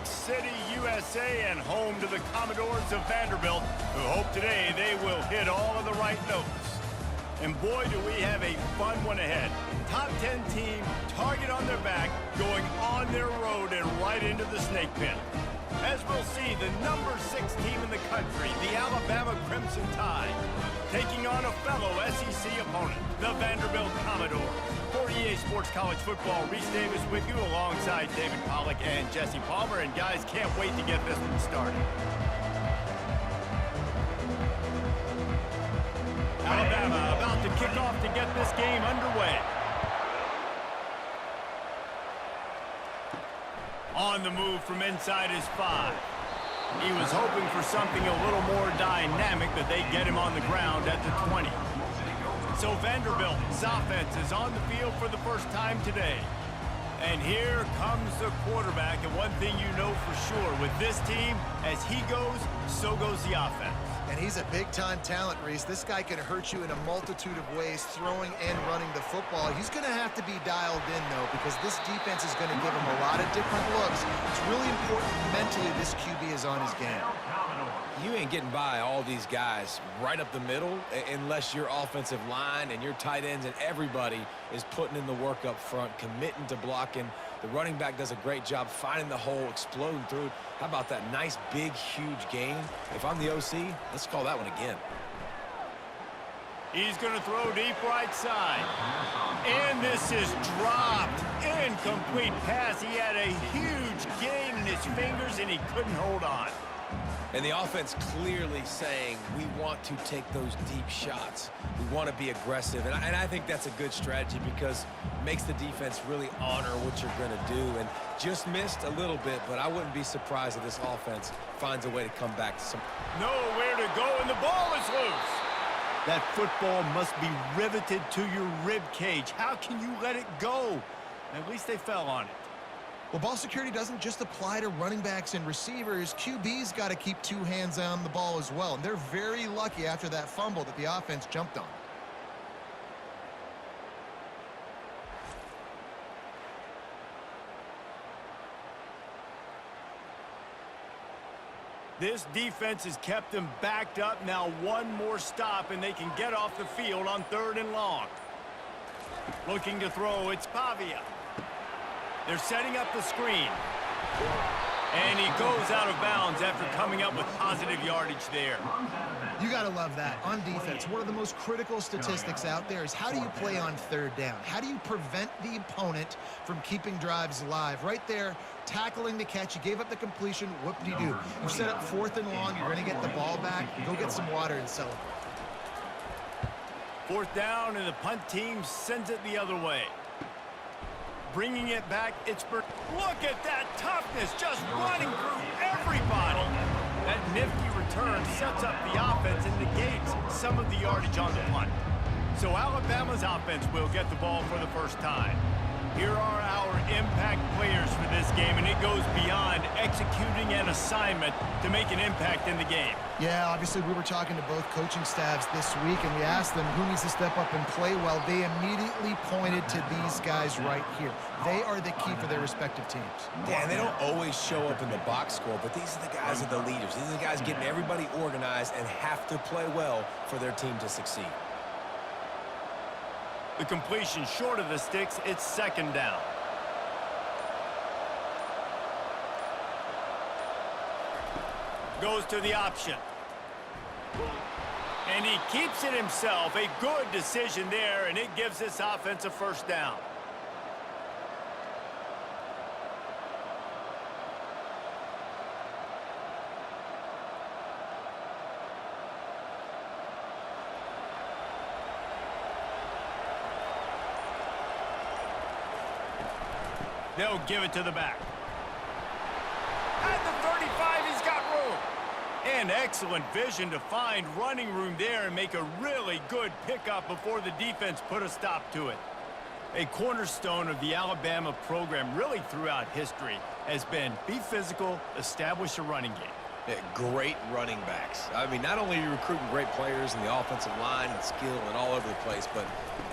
Lake City, USA, and home to the Commodores of Vanderbilt, who hope today they will hit all of the right notes. And boy, do we have a fun one ahead. Top 10 team, target on their back, going on their road and right into the snake pit. As we'll see, the number 6 team in the country, the Alabama Crimson Tide, taking on a fellow SEC opponent, the Vanderbilt Commodores. For EA Sports College Football, Reese Davis with you alongside David Pollack and Jesse Palmer. And guys, can't wait to get this one started. Alabama about to kick off to get this game underway. On the move from inside his 5. He was hoping for something a little more dynamic, but they get him on the ground at the 20. So Vanderbilt's offense is on the field for the first time today. And here comes the quarterback. And one thing you know for sure, with this team, as he goes, so goes the offense. And he's a big-time talent, Reese. This guy can hurt you in a multitude of ways, throwing and running the football. He's going to have to be dialed in, though, because this defense is going to give him a lot of different looks. It's really important mentally this QB is on his game. You ain't getting by all these guys right up the middle unless your offensive line and your tight ends and everybody is putting in the work up front, committing to blocking. The running back does a great job finding the hole, exploding through it. How about that nice, big, huge gain? If I'm the OC, let's call that one again. He's going to throw deep right side. And this is dropped. Incomplete pass. He had a huge gain in his fingers, and he couldn't hold on. And the offense clearly saying, we want to take those deep shots. We want to be aggressive. And I think that's a good strategy because it makes the defense really honor what you're going to do. And just missed a little bit, but I wouldn't be surprised if this offense finds a way to come back to some. Nowhere to go, and the ball is loose. That football must be riveted to your rib cage. How can you let it go? At least they fell on it. Well, ball security doesn't just apply to running backs and receivers. QB's got to keep 2 hands on the ball as well. And they're very lucky after that fumble that the offense jumped on. This defense has kept them backed up. Now one more stop, and they can get off the field on 3rd and long. Looking to throw, it's Pavia. They're setting up the screen. And he goes out of bounds after coming up with positive yardage there. You got to love that. On defense, one of the most critical statistics out there is how do you play on 3rd down? How do you prevent the opponent from keeping drives alive? Right there, tackling the catch. You gave up the completion. Whoop-de-doo. You set up 4th and long. You're going to get the ball back. Go get some water and celebrate. 4th down, and the punt team sends it the other way. Bringing it back, it's Look at that toughness, just running through everybody. That nifty return sets up the offense and negates some of the yardage on the punt. So Alabama's offense will get the ball for the first time. Here are our impact players for this game, and it goes beyond executing an assignment to make an impact in the game. Yeah, obviously we were talking to both coaching staffs this week, and we asked them who needs to step up and play well. They immediately pointed to these guys right here. They are the key for their respective teams. Yeah, and they don't always show up in the box score, but these are the guys that are the leaders. These are the guys getting everybody organized and have to play well for their team to succeed. The completion short of the sticks, it's 2nd down. Goes to the option. And he keeps it himself. A good decision there, and it gives this offense a 1st down. They'll give it to the back. At the 35, he's got room. And excellent vision to find running room there and make a really good pickup before the defense put a stop to it. A cornerstone of the Alabama program really throughout history has been be physical, establish a running game. Yeah, great running backs. I mean, not only are you recruiting great players in the offensive line and skill and all over the place, but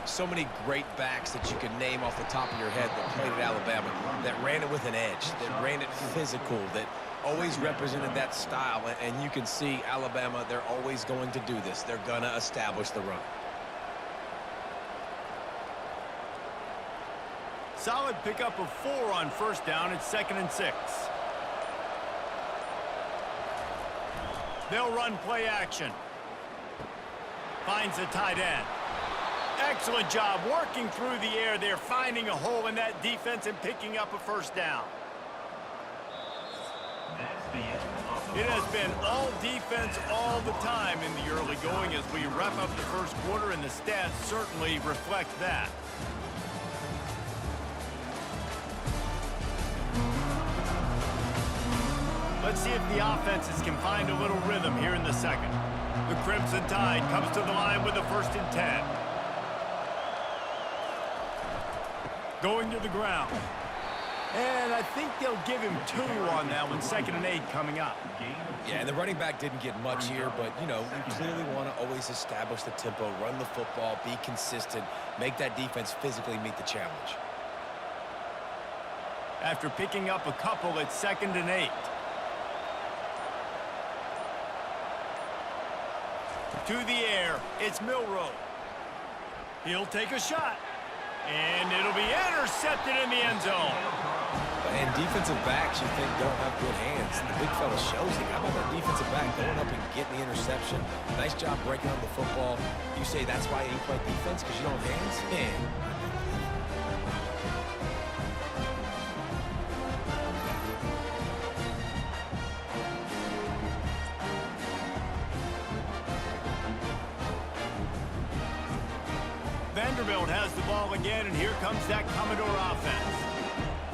so many great backs that you can name off the top of your head that played at Alabama, that ran it with an edge, that ran it physical, that always represented that style. And you can see Alabama, they're always going to do this. They're going to establish the run. Solid pickup of 4 on first down. It's 2nd and 6. They'll run play action. Finds the tight end. Excellent job working through the air there, finding a hole in that defense and picking up a first down. It has been all defense all the time in the early going as we wrap up the first quarter, and the stats certainly reflect that. Let's see if the offenses can find a little rhythm here in the second. The Crimson Tide comes to the line with a 1st and 10. Going to the ground. And I think they'll give him 2 on that one. 2nd and 8 coming up. Yeah, and the running back didn't get much here, but, you know, you clearly want to always establish the tempo, run the football, be consistent, make that defense physically meet the challenge. After picking up a couple, it's 2nd and 8. To the air, it's Milroe. He'll take a shot. And it'll be intercepted in the end zone. And defensive backs, you think, don't have good hands. The big fella shows it. How about that defensive back going up and getting the interception? Nice job breaking on the football. You say that's why you play defense, because you don't have hands? Man. Vanderbilt has the ball again, and here comes that Commodore offense.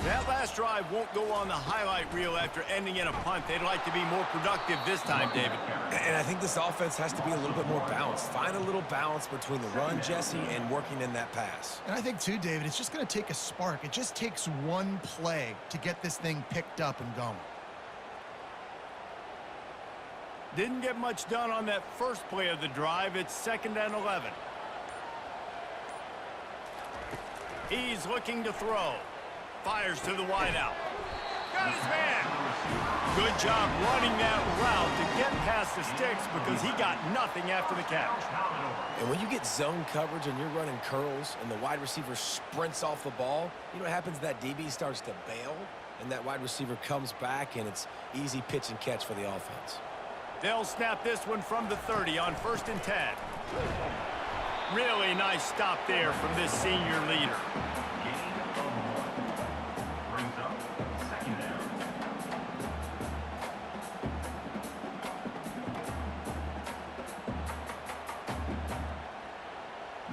That last drive won't go on the highlight reel after ending in a punt. They'd like to be more productive this time, David. And I think this offense has to be a little bit more balanced. Find a little balance between the run, Jesse, and working in that pass. And I think, too, David, it's just going to take a spark. It just takes one play to get this thing picked up and going. Didn't get much done on that first play of the drive. It's 2nd and 11. He's looking to throw. Fires to the wideout. Got his man. Good job running that route to get past the sticks because he got nothing after the catch. And when you get zone coverage and you're running curls and the wide receiver sprints off the ball, you know what happens? That DB starts to bail, and that wide receiver comes back, and it's easy pitch and catch for the offense. They'll snap this one from the 30 on 1st and 10. Really nice stop there from this senior leader.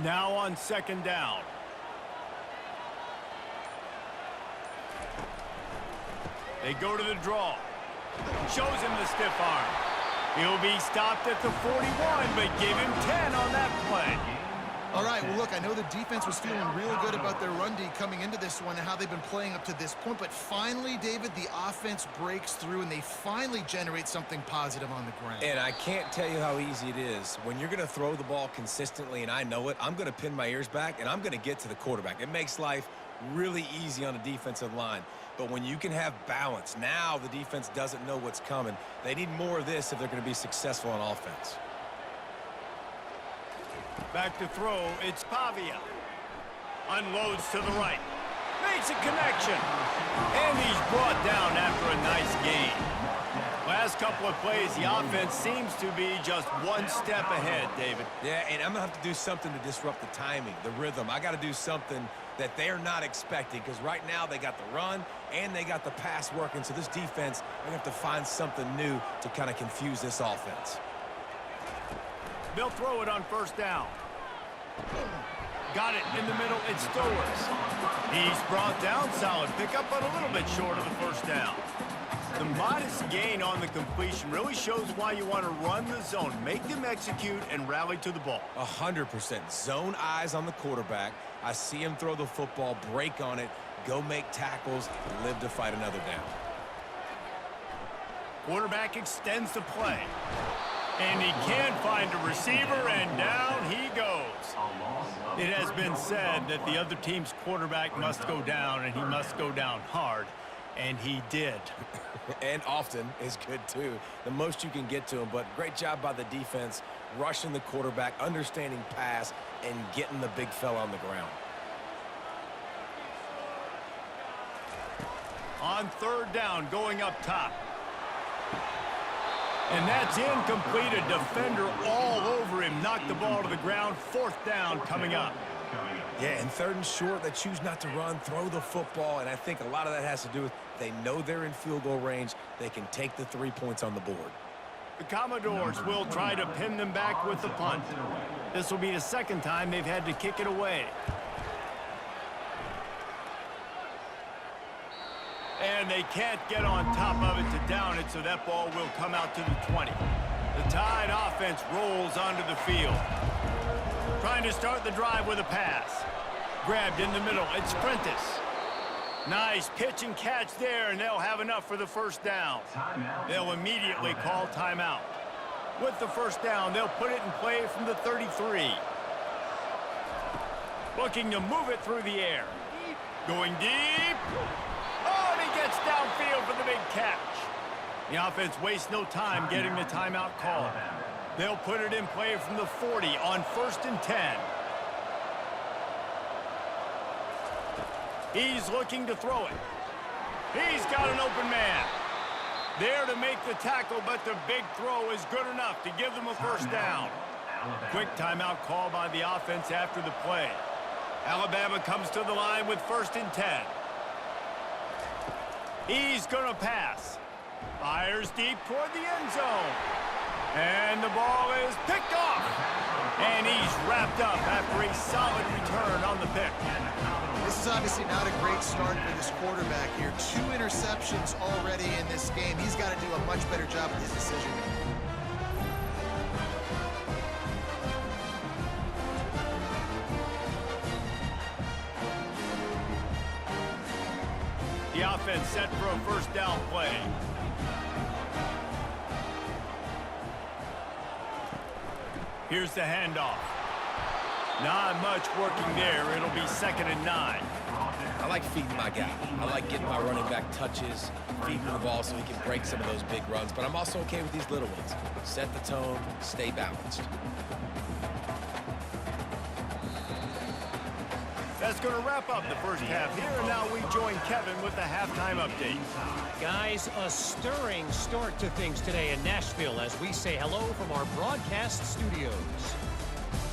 Now on 2nd down. They go to the draw. Shows him the stiff arm. He'll be stopped at the 41, but give him 10 on that play. All right, well, look, I know the defense was feeling real good about their run D coming into this one and how they've been playing up to this point, but finally, David, the offense breaks through and they finally generate something positive on the ground. And I can't tell you how easy it is. When you're going to throw the ball consistently, and I know it, I'm going to pin my ears back, and I'm going to get to the quarterback. It makes life really easy on the defensive line. But when you can have balance, now the defense doesn't know what's coming. They need more of this if they're going to be successful on offense. Back to throw, it's Pavia. Unloads to the right. Makes a connection. And he's brought down after a nice gain. Last couple of plays, the offense seems to be just one step ahead, David. Yeah, and I'm going to have to do something to disrupt the timing, the rhythm. I got to do something that they're not expecting, because right now they got the run and they got the pass working. So this defense, they're going to have to find something new to kind of confuse this offense. They'll throw it on 1st down. Got it in the middle. It's Stowers. He's brought down. Solid pickup, but a little bit short of the 1st down. The modest gain on the completion really shows why you want to run the zone. Make them execute and rally to the ball. 100%. Zone eyes on the quarterback. I see him throw the football, break on it, go make tackles, live to fight another down. Quarterback extends the play. And he can't find a receiver, and down he goes. It has been said that the other team's quarterback must go down, and he must go down hard, and he did. And often is good, too. The most you can get to him, but great job by the defense, rushing the quarterback, understanding pass, and getting the big fella on the ground. On third down, going up top. And that's incomplete. A defender all over him. Knocked the ball to the ground. Fourth down coming up. Yeah, and third and short, they choose not to run, throw the football, and I think a lot of that has to do with they know they're in field goal range. They can take the 3 points on the board. The Commodores will try to pin them back with the punt. This will be the second time they've had to kick it away. And they can't get on top of it to down it, so that ball will come out to the 20. The Tide offense rolls onto the field. Trying to start the drive with a pass. Grabbed in the middle. It's Prentice. Nice pitch and catch there, and they'll have enough for the first down. They'll immediately call timeout. With the first down, they'll put it in play from the 33. Looking to move it through the air. Going deep. Oh, and he gets downfield for the big catch. The offense wastes no time getting the timeout call. They'll put it in play from the 40 on 1st and 10. He's looking to throw it. He's got an open man. There to make the tackle, but the big throw is good enough to give them a first down. Quick timeout call by the offense after the play. Alabama comes to the line with 1st and 10. He's going to pass. Fires deep toward the end zone. And the ball is picked off. And he's wrapped up after a solid return on the pick. This is obviously not a great start for this quarterback here. 2 interceptions already in this game. He's got to do a much better job with his decision-making. The offense set for a first down play. Here's the handoff. Not much working there. It'll be 2nd and 9. I like feeding my guy. I like getting my running back touches, feeding him the ball so he can break some of those big runs. But I'm also okay with these little ones. Set the tone, stay balanced. That's going to wrap up the first half here, and now we join Kevin with the halftime update. Guys, a stirring start to things today in Nashville as we say hello from our broadcast studios.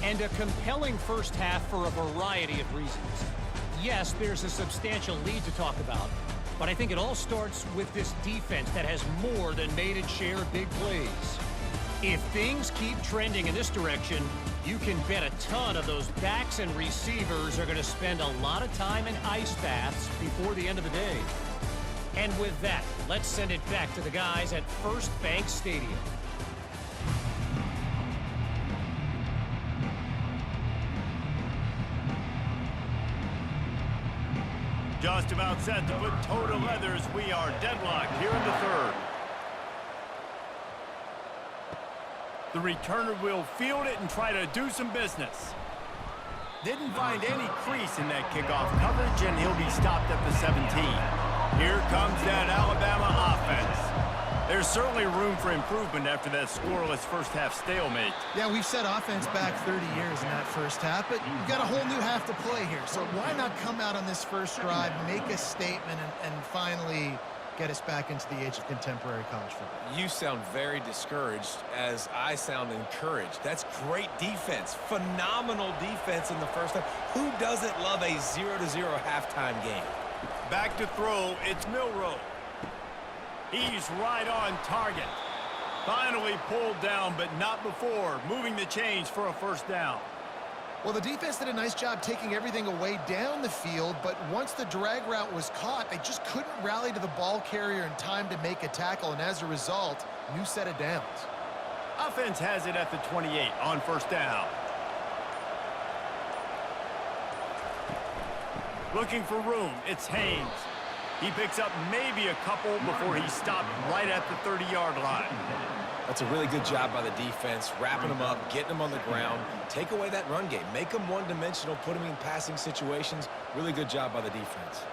And a compelling first half for a variety of reasons. Yes, there's a substantial lead to talk about, but I think it all starts with this defense that has more than made its share of big plays. If things keep trending in this direction, you can bet a ton of those backs and receivers are going to spend a lot of time in ice baths before the end of the day. And with that, let's send it back to the guys at First Bank Stadium. Just about set to put toe to leathers. We are deadlocked here in the third. The returner will field it and try to do some business. Didn't find any crease in that kickoff coverage, and he'll be stopped at the 17. Here comes that Alabama offense. There's certainly room for improvement after that scoreless first half stalemate. Yeah, we've set offense back 30 years in that first half, but you've got a whole new half to play here. So why not come out on this first drive, make a statement, and finally get us back into the age of contemporary college football? You sound very discouraged as I sound encouraged. That's great defense. Phenomenal defense in the first half. Who doesn't love a 0-0 halftime game? Back to throw, it's Milroe. He's right on target. Finally pulled down, but not before moving the chains for a first down. Well, the defense did a nice job taking everything away down the field, but once the drag route was caught, they just couldn't rally to the ball carrier in time to make a tackle, and as a result, new set of downs. Offense has it at the 28 on first down. Looking for room, it's Haynes. He picks up maybe a couple before he's stopped right at the 30-yard line. That's a really good job by the defense, wrapping them up, getting them on the ground. Take away that run game. Make them one-dimensional, put them in passing situations. Really good job by the defense.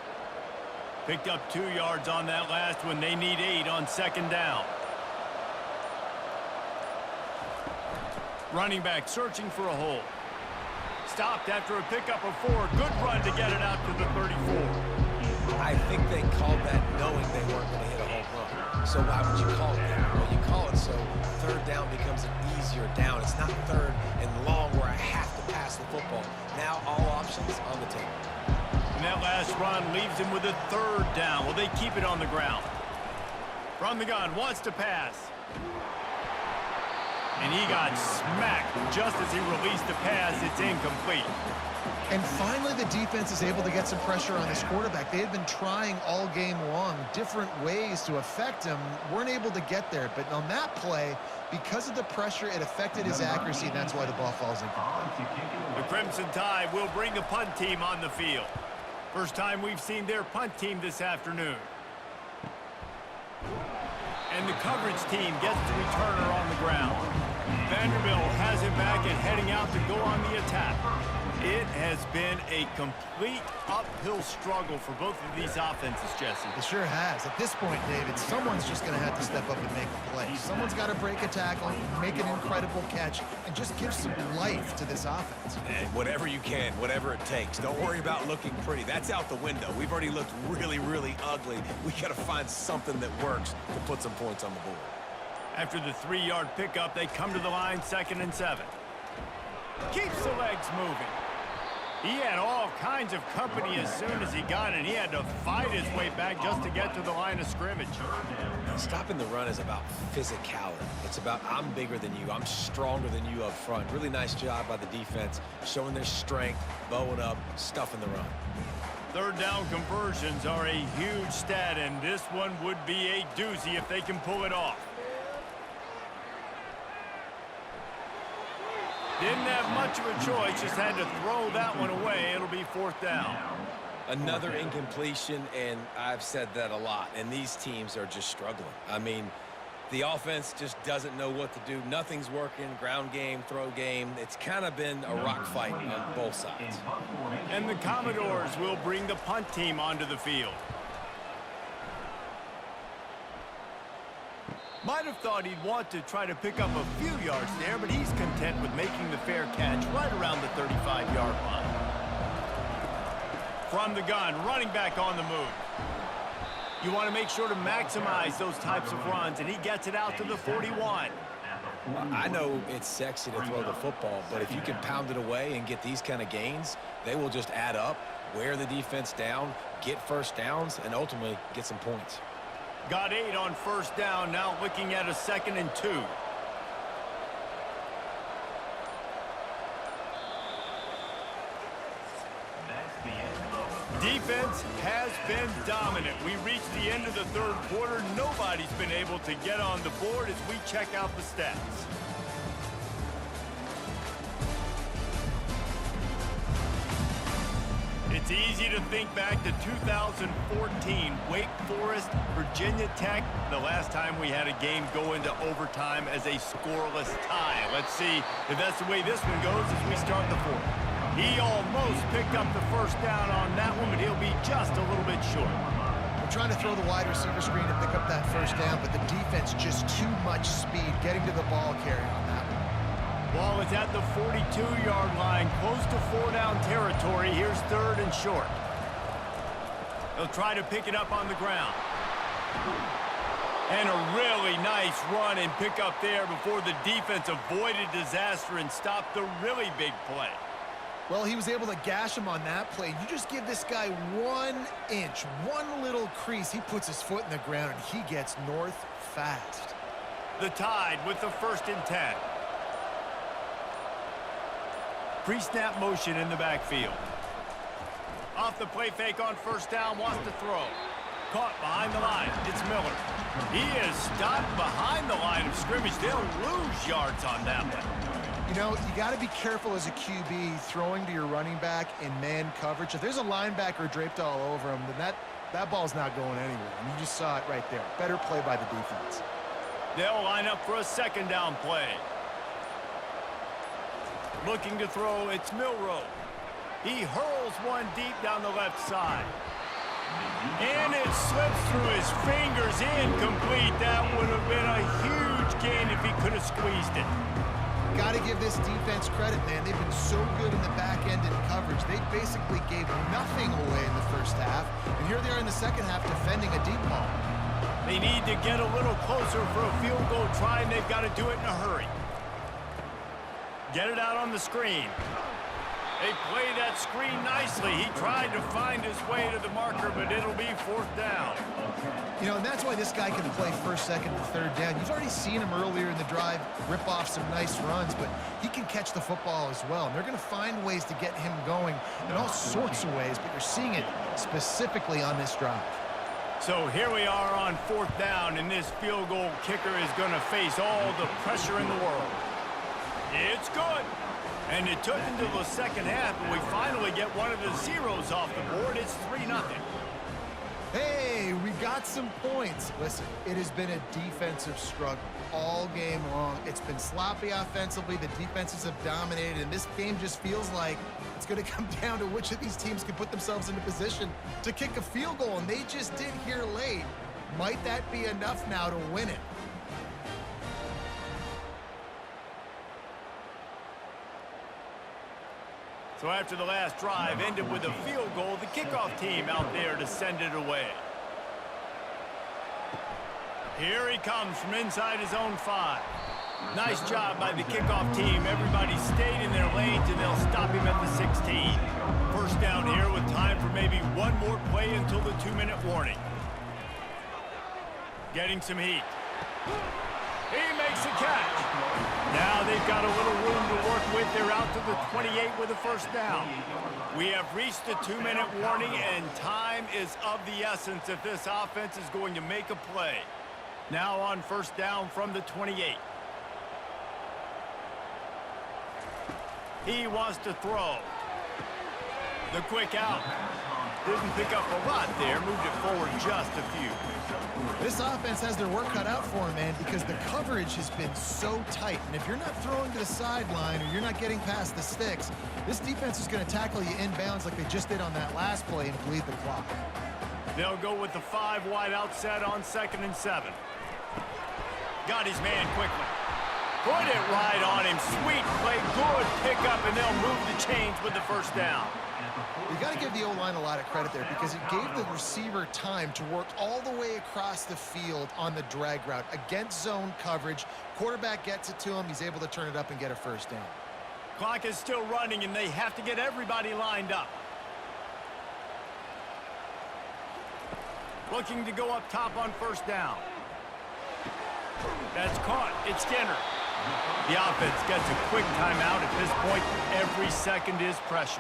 Picked up 2 yards on that last one. They need 8 on second down. Running back searching for a hole. Stopped after a pickup of 4. Good run to get it out to the 34. I think they called that knowing they weren't going to hit a home run. So why would you call it that? Well, you call it so third down becomes an easier down. It's not third and long where I have to pass the football. Now all options on the table. And that last run leaves him with a third down. Well, they keep it on the ground. From the gun, wants to pass. And he got smacked just as he released the pass. It's incomplete. And finally, the defense is able to get some pressure on this quarterback. They had been trying all game long different ways to affect him. Weren't able to get there. But on that play, because of the pressure, it affected his accuracy, and that's why the ball falls incomplete. The Crimson Tide will bring the punt team on the field. First time we've seen their punt team this afternoon. And the coverage team gets the returner on the ground. Vanderbilt has it back and heading out to go on the attack. It has been a complete uphill struggle for both of these offenses, Jesse. It sure has. At this point, David, someone's just going to have to step up and make a play. Someone's got to break a tackle, make an incredible catch, and just give some life to this offense. And whatever you can, whatever it takes. Don't worry about looking pretty. That's out the window. We've already looked really, really ugly. We got to find something that works to put some points on the board. After the 3-yard pickup, they come to the line, 2nd and 7. Keeps the legs moving. He had all kinds of company as soon as he got it. He had to fight his way back just to get to the line of scrimmage. Stopping the run is about physicality. It's about I'm bigger than you. I'm stronger than you up front. Really nice job by the defense, showing their strength, bowing up, stuffing the run. Third down conversions are a huge stat, and this one would be a doozy if they can pull it off. Didn't have much of a choice, just had to throw that one away. It'll be 4th down. Another incompletion, and I've said that a lot, and these teams are just struggling. I mean, the offense just doesn't know what to do. Nothing's working, ground game, throw game. It's kind of been a rock fight on both sides. And the Commodores will bring the punt team onto the field. Might have thought he'd want to try to pick up a few yards there, but he's content with making the fair catch right around the 35-yard line. From the gun, running back on the move. You want to make sure to maximize those types of runs, and he gets it out to the 41. I know it's sexy to throw the football, but if you can pound it away and get these kind of gains, they will just add up, wear the defense down, get first downs, and ultimately get some points. Got 8 on first down, now looking at a 2nd and 2. Defense has been dominant. We reached the end of the third quarter. Nobody's been able to get on the board as we check out the stats. It's easy to think back to 2014, Wake Forest, Virginia Tech, the last time we had a game go into overtime as a scoreless tie. Let's see if that's the way this one goes as we start the fourth. He almost picked up the first down on that one, but he'll be just a little bit short. We're trying to throw the wide receiver screen to pick up that first down, but the defense just too much speed getting to the ball carrier on that one. Ball is at the 42-yard line, close to 4-down territory. Here's 3rd and short. They'll try to pick it up on the ground. And a really nice run and pick up there before the defense avoided disaster and stopped the really big play. Well, he was able to gash him on that play. You just give this guy 1 inch, one little crease, he puts his foot in the ground and he gets north fast. The Tide with the 1st and 10. Pre-snap motion in the backfield. Off the play fake on first down, wants to throw. Caught behind the line. It's Miller. He is stopped behind the line of scrimmage. They'll lose yards on that one. You know, you got to be careful as a QB throwing to your running back in man coverage. If there's a linebacker draped all over him, then That ball's not going anywhere, and you just saw it right there. Better play by the defense. They'll line up for a second down play. Looking to throw, it's Milroe. He hurls one deep down the left side. And it slips through his fingers, incomplete. That would have been a huge gain if he could have squeezed it. Got to give this defense credit, man. They've been so good in the back end in coverage. They basically gave nothing away in the first half. And here they are in the second half defending a deep ball. They need to get a little closer for a field goal try, and they've got to do it in a hurry. Get it out on the screen. They play that screen nicely. He tried to find his way to the marker, but it'll be fourth down. You know, and that's why this guy can play first, second, and third down. You've already seen him earlier in the drive rip off some nice runs, but he can catch the football as well. And they're going to find ways to get him going in all sorts of ways, but you're seeing it specifically on this drive. So here we are on fourth down, and this field goal kicker is going to face all the pressure in the world. It's good. And it took until the second half, and we finally get one of the zeros off the board. It's 3-0. Hey, we got some points. Listen, it has been a defensive struggle all game long. It's been sloppy offensively. The defenses have dominated, and this game just feels like it's going to come down to which of these teams can put themselves into position to kick a field goal, and they just did here late. Might that be enough now to win it? So after the last drive ended with a field goal, the kickoff team out there to send it away. Here he comes from inside his own 5. Nice job by the kickoff team. Everybody stayed in their lanes, and they'll stop him at the 16. First down here with time for maybe one more play until the 2-minute warning. Getting some heat. He makes a catch. Now they've got a little room to work with. They're out to the 28 with a first down. We have reached the 2-minute warning, and time is of the essence if this offense is going to make a play. Now on first down from the 28. He wants to throw. The quick out. Didn't pick up a lot there. Moved it forward just a few. This offense has their work cut out for them, man, because the coverage has been so tight. And if you're not throwing to the sideline or you're not getting past the sticks, this defense is going to tackle you inbounds like they just did on that last play and bleed the clock. They'll go with the 5 wide out set on 2nd and 7. Got his man quickly. Put it right on him. Sweet play, good pickup, and they'll move the chains with the first down. You got to give the O-line a lot of credit there because it gave the receiver time to work all the way across the field on the drag route against zone coverage. Quarterback gets it to him. He's able to turn it up and get a first down. Clock is still running, and they have to get everybody lined up. Looking to go up top on first down. That's caught. It's Skinner. The offense gets a quick timeout at this point. Every second is precious.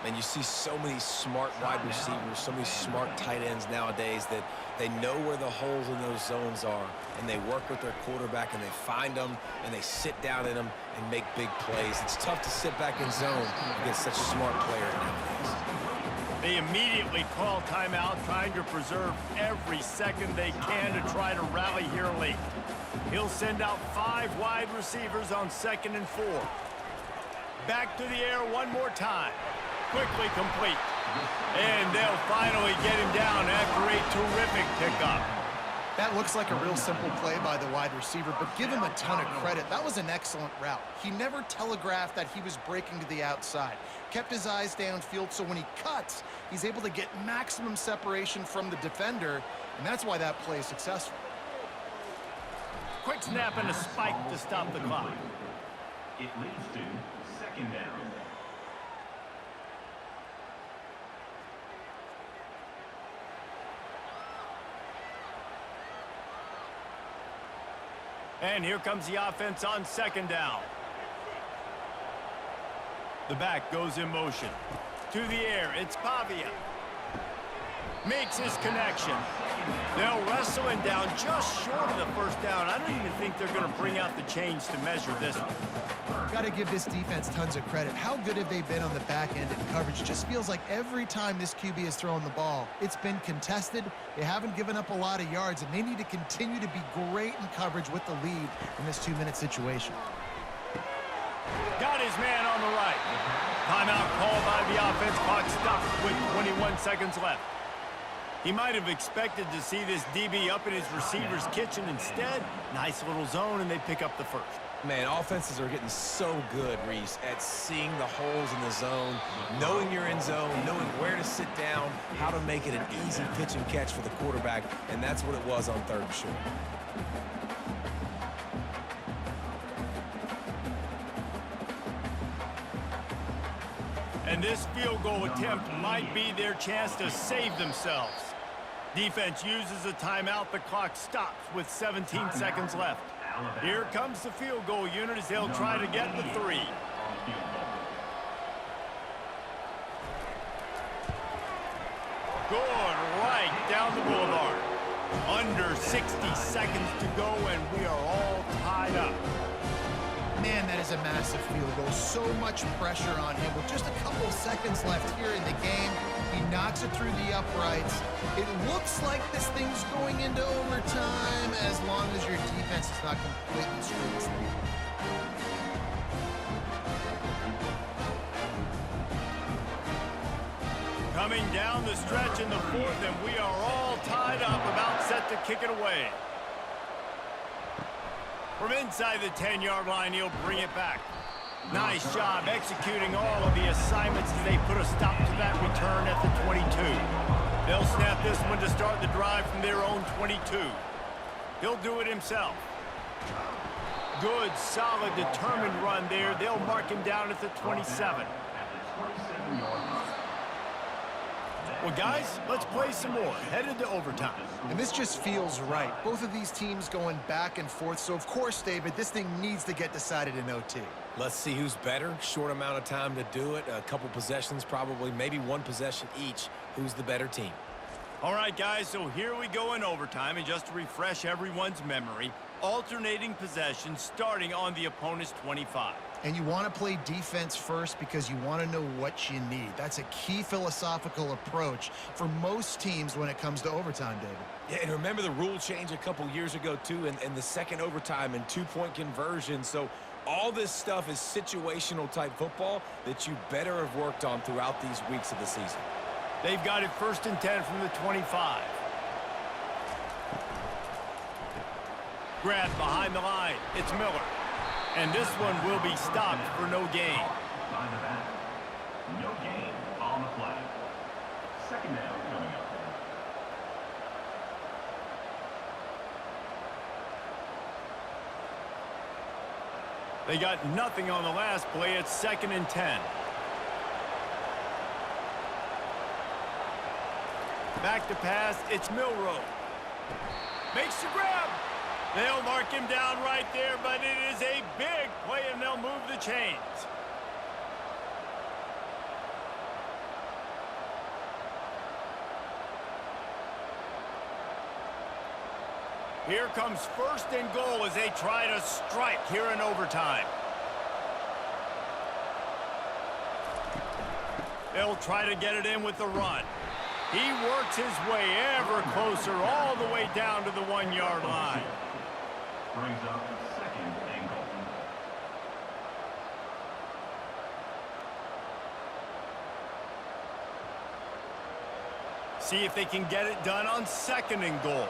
And you see so many smart wide receivers, so many smart tight ends nowadays that they know where the holes in those zones are, and they work with their quarterback, and they find them, and they sit down in them and make big plays. It's tough to sit back in zone against such a smart player nowadays. They immediately call timeout, trying to preserve every second they can to try to rally here late. He'll send out 5 wide receivers on 2nd and 4. Back to the air one more time. Quickly complete. And they'll finally get him down after a terrific pickup. That looks like a real simple play by the wide receiver, but give him a ton of credit. That was an excellent route. He never telegraphed that he was breaking to the outside. Kept his eyes downfield, so when he cuts, he's able to get maximum separation from the defender, and that's why that play is successful. Quick snap and a spike to stop the clock. It leads to second down. And here comes the offense on 2nd down. The back goes in motion. To the air, it's Pavia. Makes his connection. They'll wrestle him down just short of the first down. I don't even think they're going to bring out the chains to measure this one. Got to give this defense tons of credit. How good have they been on the back end in coverage? It just feels like every time this QB has thrown the ball, it's been contested. They haven't given up a lot of yards, and they need to continue to be great in coverage with the lead in this 2-minute situation. Got his man on the right. Timeout called by the offense. Clock stopped with 21 seconds left. He might have expected to see this DB up in his receiver's kitchen. Instead, nice little zone, and they pick up the first. Man, offenses are getting so good, Reese, at seeing the holes in the zone, knowing you're in zone, knowing where to sit down, how to make it an easy pitch and catch for the quarterback, and that's what it was on 3rd and short. And this field goal attempt might be their chance to save themselves. Defense uses a timeout. The clock stops with 17 seconds left. Here comes the field goal unit as they'll try to get the 3. Good right down the boulevard. Under 60 seconds to go, and we are all tied up. Man, that is a massive field goal. So much pressure on him. With just a couple seconds left here in the game, he knocks it through the uprights. It looks like this thing's going into overtime as long as your defense is not completely screwed this thing. Coming down the stretch in the 4th, and we are all tied up, about set to kick it away. From inside the 10-yard line, he'll bring it back. Nice job executing all of the assignments as they put a stop to that return at the 22. They'll snap this one to start the drive from their own 22. He'll do it himself. Good, solid, determined run there. They'll mark him down at the 27. Well, guys, let's play some more. Headed to overtime. And this just feels right. Both of these teams going back and forth. So, of course, David, this thing needs to get decided in OT. Let's see who's better. Short amount of time to do it. A couple possessions probably, maybe one possession each. Who's the better team? All right, guys, so here we go in overtime. And just to refresh everyone's memory, alternating possessions starting on the opponent's 25. And you want to play defense first because you want to know what you need. That's a key philosophical approach for most teams when it comes to overtime, David. Yeah, and remember the rule change a couple years ago, too, and the second overtime and 2-point conversion. So all this stuff is situational type football that you better have worked on throughout these weeks of the season. They've got it 1st and 10 from the 25. Grab behind the line. It's Miller. And this one will be stopped for no gain. By the back. No gain on the play. 2nd down coming up. They got nothing on the last play. It's 2nd and 10. Back to pass. It's Milroe. Makes the grab. They'll mark him down right there, but it is a big play, and they'll move the chains. Here comes 1st and goal as they try to strike here in overtime. They'll try to get it in with the run. He works his way ever closer all the way down to the 1-yard line. Brings up 2nd and goal. See if they can get it done on 2nd and goal.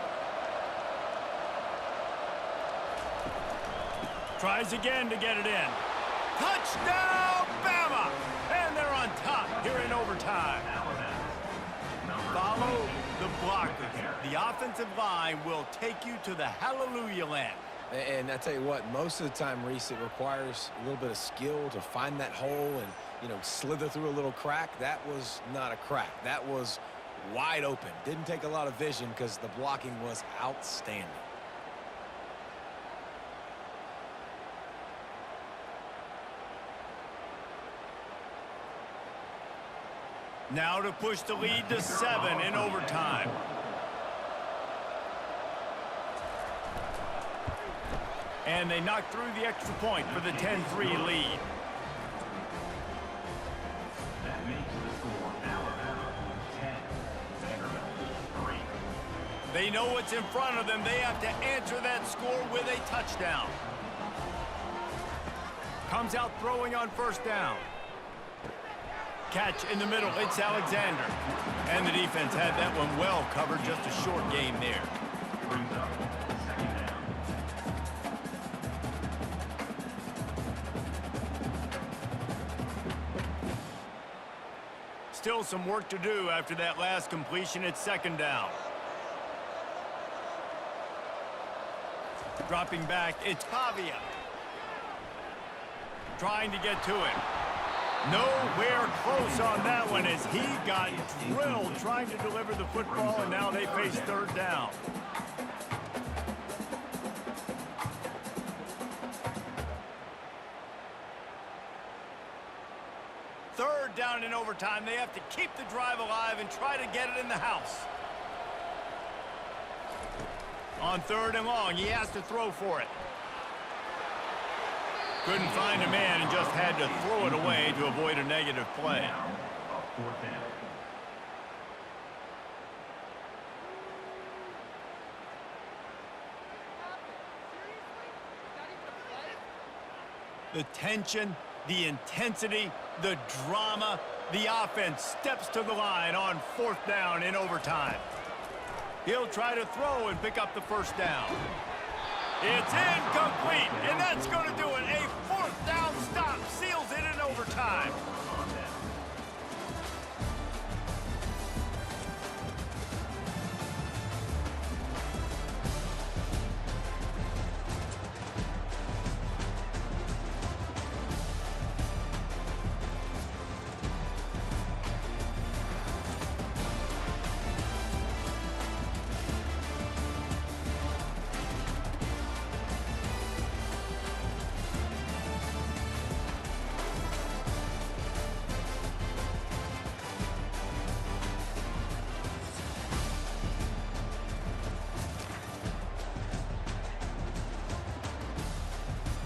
Tries again to get it in. Touchdown, Bama! And they're on top here in overtime. Follow the blockers. The offensive line will take you to the hallelujah land. And I tell you what, most of the time, Reese, it requires a little bit of skill to find that hole and, you know, slither through a little crack. That was not a crack. That was wide open. Didn't take a lot of vision because the blocking was outstanding. Now to push the lead to 7 in overtime. And they knock through the extra point for the 10-3 lead. That makes the score Alabama 10, Vanderbilt 3. They know what's in front of them. They have to answer that score with a touchdown. Comes out throwing on first down. Catch in the middle. It's Alexander. And the defense had that one well covered. Just a short game there. Brings up second down. Still some work to do after that last completion. It's second down. Dropping back, it's Pavia. Trying to get to it. Nowhere close on that one as he got drilled trying to deliver the football, and now they face third down. Third down in overtime. They have to keep the drive alive and try to get it in the house. On third and long, he has to throw for it. Couldn't find a man and just had to throw it away to avoid a negative play. Now, a fourth down. The tension, the intensity, the drama, the offense steps to the line on fourth down in overtime. He'll try to throw and pick up the first down. It's incomplete, and that's going to do it. A fourth down stop seals it in overtime.